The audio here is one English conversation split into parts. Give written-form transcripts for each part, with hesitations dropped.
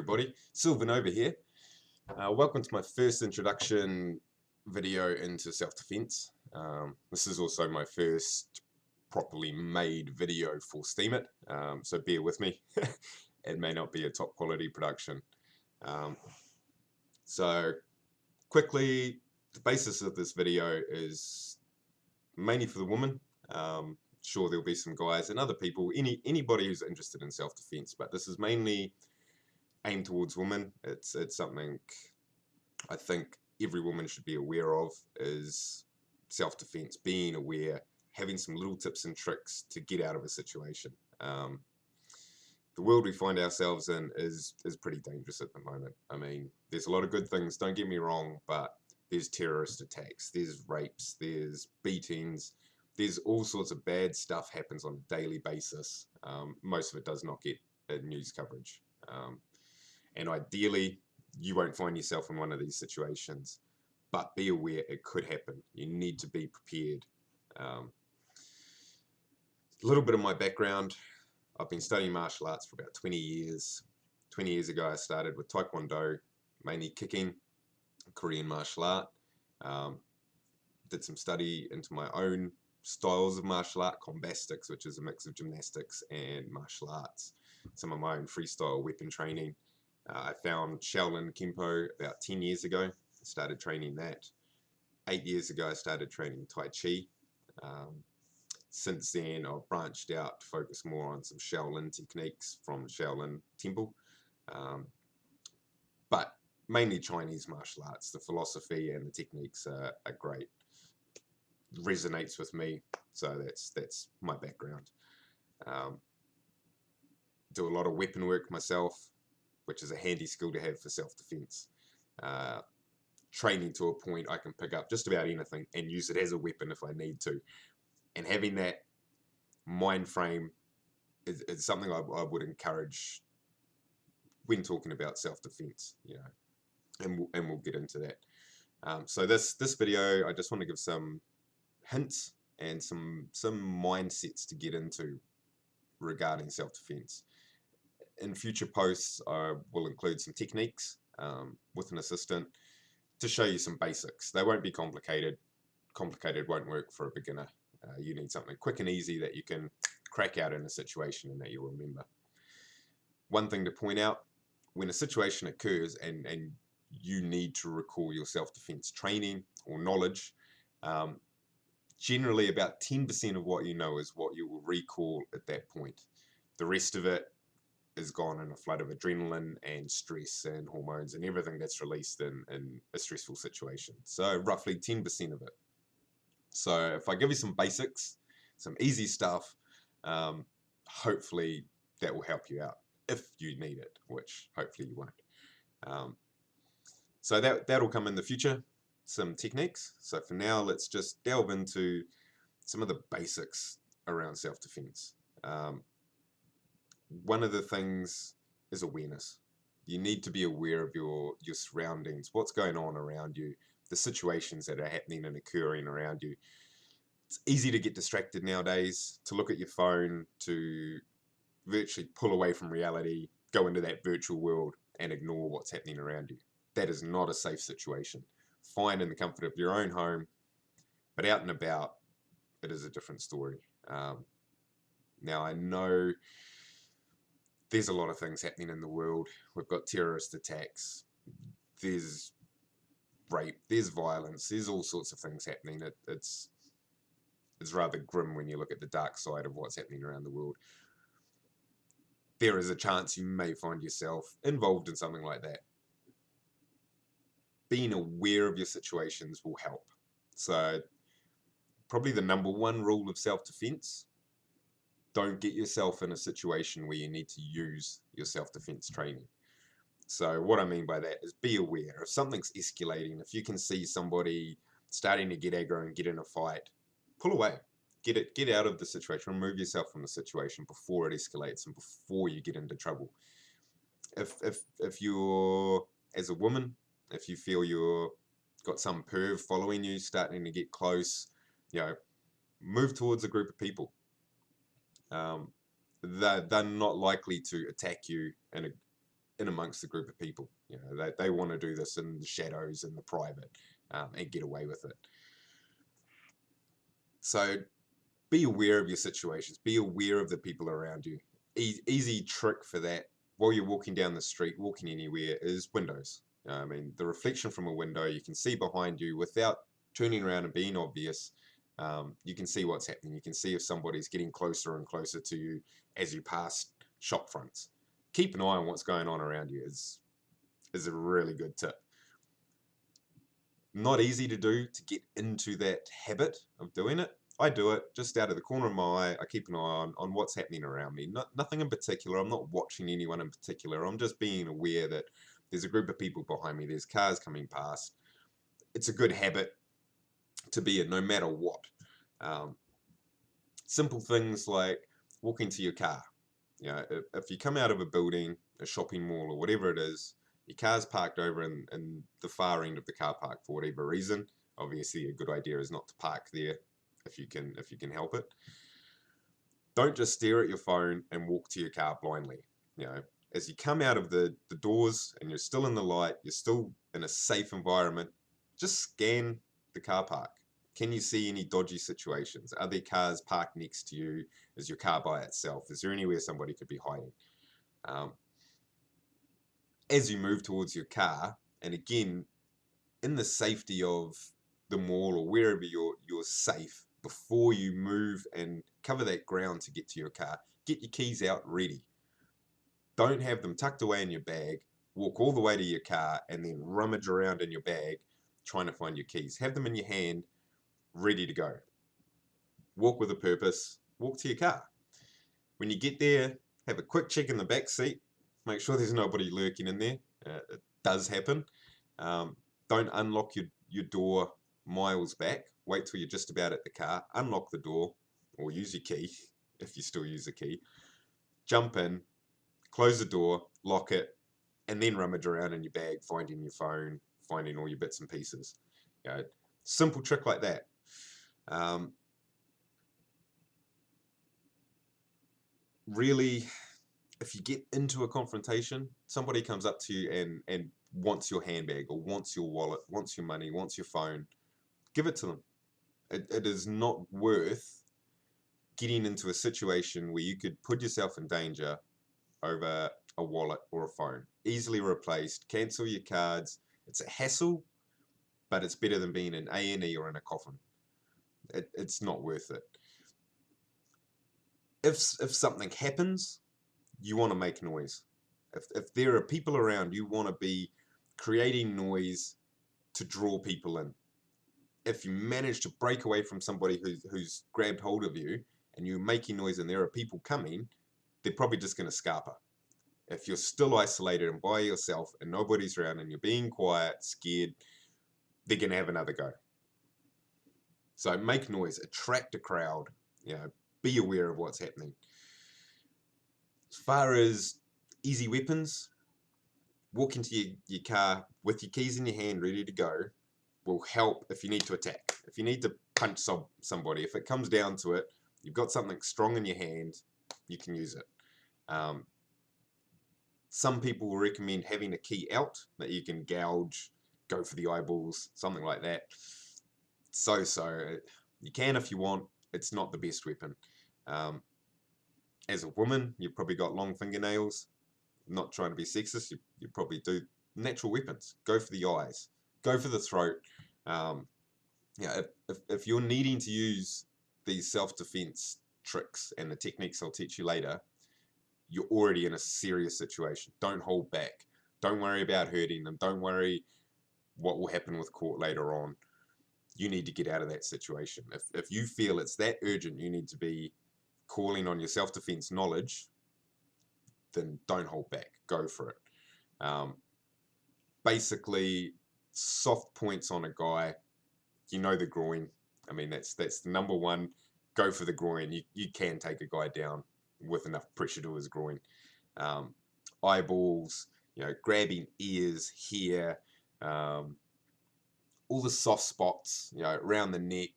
everybody, Sylvan over here. Welcome to my first introduction video into self-defense. This is also my first properly made video for Steemit, so bear with me. It may not be a top quality production. So quickly, the basis of this video is mainly for the woman. Sure, there'll be some guys and other people, anybody who's interested in self-defense, but this is mainly aimed towards women. It's something I think every woman should be aware of, is self-defense, being aware, having some little tips and tricks to get out of a situation. The world we find ourselves in is pretty dangerous at the moment. I mean, there's a lot of good things, don't get me wrong, but there's terrorist attacks, there's rapes, there's beatings, there's all sorts of bad stuff happens on a daily basis. Most of it does not get news coverage. And ideally, you won't find yourself in one of these situations, but be aware it could happen. You need to be prepared. A little bit of my background: I've been studying martial arts for about 20 years. 20 years ago, I started with Taekwondo, mainly kicking, Korean martial art. Did some study into my own styles of martial art, combastics, which is a mix of gymnastics and martial arts. Some of my own freestyle weapon training. I found Shaolin Kempo about 10 years ago. I started training that. 8 years ago, I started training Tai Chi. Since then, I've branched out to focus more on some Shaolin techniques from Shaolin Temple. But mainly Chinese martial arts. The philosophy and the techniques are great. Resonates with me, so that's my background. Do a lot of weapon work myself, which is a handy skill to have for self-defense. Training to a point I can pick up just about anything and use it as a weapon if I need to. And having that mind frame is something I would encourage when talking about self-defense, you know, and we'll get into that. So this video, I just want to give some hints and some mindsets to get into regarding self-defense. In future posts, I will include some techniques with an assistant to show you some basics. They won't be complicated. Complicated won't work for a beginner. You need something quick and easy that you can crack out in a situation and that you'll remember. One thing to point out: when a situation occurs and you need to recall your self-defense training or knowledge, generally about 10% of what you know is what you will recall at that point. The rest of it is gone in a flood of adrenaline and stress and hormones and everything that's released in a stressful situation. So roughly 10% of it. So if I give you some basics, some easy stuff, hopefully that will help you out if you need it, which hopefully you won't. So that'll come in the future, some techniques. So for now, let's just delve into some of the basics around self-defense. One of the things is awareness. You need to be aware of your surroundings, what's going on around you, the situations that are happening and occurring around you. It's easy to get distracted nowadays, to look at your phone, to virtually pull away from reality, go into that virtual world and ignore what's happening around you. That is not a safe situation. Fine in the comfort of your own home, but out and about, it is a different story. Now, I know there's a lot of things happening in the world. We've got terrorist attacks, there's rape, there's violence, there's all sorts of things happening. It's rather grim when you look at the dark side of what's happening around the world. There is a chance you may find yourself involved in something like that. Being aware of your situations will help. So probably the number one rule of self-defense: don't get yourself in a situation where you need to use your self-defense training. So what I mean by that is be aware. If something's escalating, if you can see somebody starting to get aggro and get in a fight, pull away. Get out of the situation. Remove yourself from the situation before it escalates and before you get into trouble. If you're, as a woman, if you feel you're got some perv following you, starting to get close, you know, move towards a group of people. They're not likely to attack you in in amongst the group of people. They want to do this in the shadows, in the private, and get away with it. So be aware of your situations. Be aware of the people around you. Easy trick for that while you're walking down the street, walking anywhere, is windows. I mean, the reflection from a window, you can see behind you without turning around and being obvious. You can see what's happening. You can see if somebody's getting closer and closer to you as you pass shop fronts. Keep an eye on what's going on around you is a really good tip. Not easy to do, to get into that habit of doing it. I do it just out of the corner of my eye. I keep an eye on what's happening around me. Nothing in particular. I'm not watching anyone in particular. I'm just being aware that there's a group of people behind me. There's cars coming past. It's a good habit to be in, no matter what. Simple things like walking to your car. If you come out of a building, a shopping mall, or whatever it is, your car's parked over in the far end of the car park for whatever reason. Obviously, a good idea is not to park there if you can help it. Don't just stare at your phone and walk to your car blindly. As you come out of the doors and you're still in the light, you're still in a safe environment, just scan the car park. Can you see any dodgy situations? Are there cars parked next to you? Is your car by itself? Is there anywhere somebody could be hiding? As you move towards your car, and again, in the safety of the mall or wherever you're safe, before you move and cover that ground to get to your car, get your keys out ready. Don't have them tucked away in your bag. Walk all the way to your car and then rummage around in your bag trying to find your keys. Have them in your hand, ready to go. Walk with a purpose. Walk to your car. When you get there, have a quick check in the back seat. Make sure there's nobody lurking in there. It does happen. Don't unlock your door miles back. Wait till you're just about at the car. Unlock the door, or use your key if you still use a key. Jump in, close the door, lock it, and then rummage around in your bag, finding your phone, finding all your bits and pieces. Simple trick like that. Really, if you get into a confrontation, somebody comes up to you and wants your handbag or wants your wallet, wants your money, wants your phone, give it to them. It is not worth getting into a situation where you could put yourself in danger over a wallet or a phone. Easily replaced, cancel your cards. It's a hassle, but it's better than being in A&E or in a coffin. It's not worth it. If something happens, you want to make noise. If there are people around, you want to be creating noise to draw people in. If you manage to break away from somebody who's grabbed hold of you and you're making noise and there are people coming, they're probably just going to scarper. If you're still isolated and by yourself and nobody's around and you're being quiet, scared, they're going to have another go. So make noise, attract a crowd, be aware of what's happening. As far as easy weapons, walk into your car with your keys in your hand ready to go will help if you need to attack. If you need to punch somebody, if it comes down to it, you've got something strong in your hand, you can use it. Some people will recommend having a key out that you can gouge, go for the eyeballs, something like that. So you can if you want. It's not the best weapon. As a woman, you've probably got long fingernails. Not trying to be sexist, you probably do. Natural weapons. Go for the eyes. Go for the throat. If you're needing to use these self-defense tricks and the techniques I'll teach you later, you're already in a serious situation. Don't hold back. Don't worry about hurting them. Don't worry what will happen with court later on. You need to get out of that situation. If you feel it's that urgent, you need to be calling on your self-defense knowledge, then don't hold back. Go for it. Basically, soft points on a guy, the groin. I mean, that's the number one. Go for the groin. You can take a guy down with enough pressure to his groin. Eyeballs, grabbing ears, hair, all the soft spots, around the neck.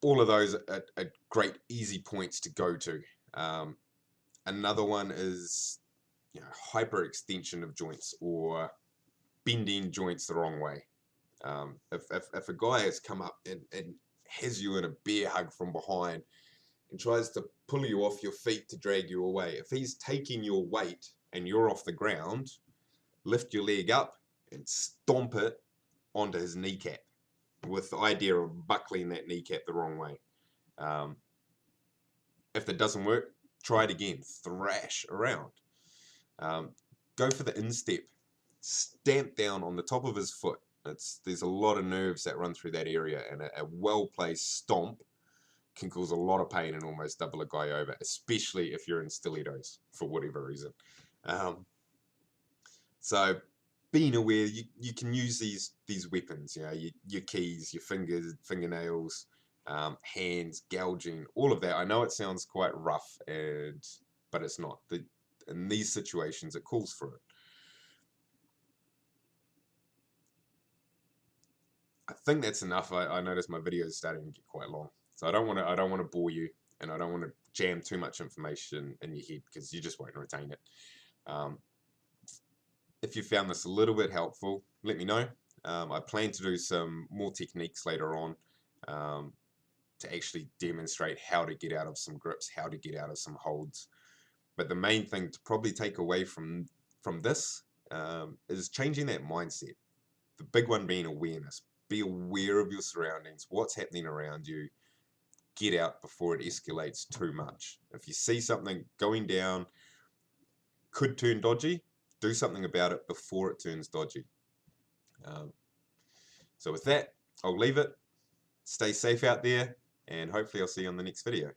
All of those are great, easy points to go to. Another one is hyperextension of joints or bending joints the wrong way. If a guy has come up and has you in a bear hug from behind and tries to pull you off your feet to drag you away, if he's taking your weight and you're off the ground, lift your leg up and stomp it onto his kneecap with the idea of buckling that kneecap the wrong way. If that doesn't work, try it again. Thrash around. Go for the instep. Stamp down on the top of his foot. There's a lot of nerves that run through that area, and a well-placed stomp can cause a lot of pain and almost double a guy over, especially if you're in stilettos for whatever reason. So being aware, you can use these weapons, your keys, your fingers, fingernails, hands, gouging, all of that. I know it sounds quite rough, but it's not. In these situations, it calls for it. I think that's enough. I noticed my video is starting to get quite long, so I don't want to bore you, and I don't want to jam too much information in your head because you just won't retain it. If you found this a little bit helpful, let me know. I plan to do some more techniques later on to actually demonstrate how to get out of some grips, how to get out of some holds. But the main thing to probably take away from this is changing that mindset. The big one being awareness. Be aware of your surroundings, what's happening around you. Get out before it escalates too much. If you see something going down, could turn dodgy, do something about it before it turns dodgy. So with that, I'll leave it. Stay safe out there, and hopefully I'll see you on the next video.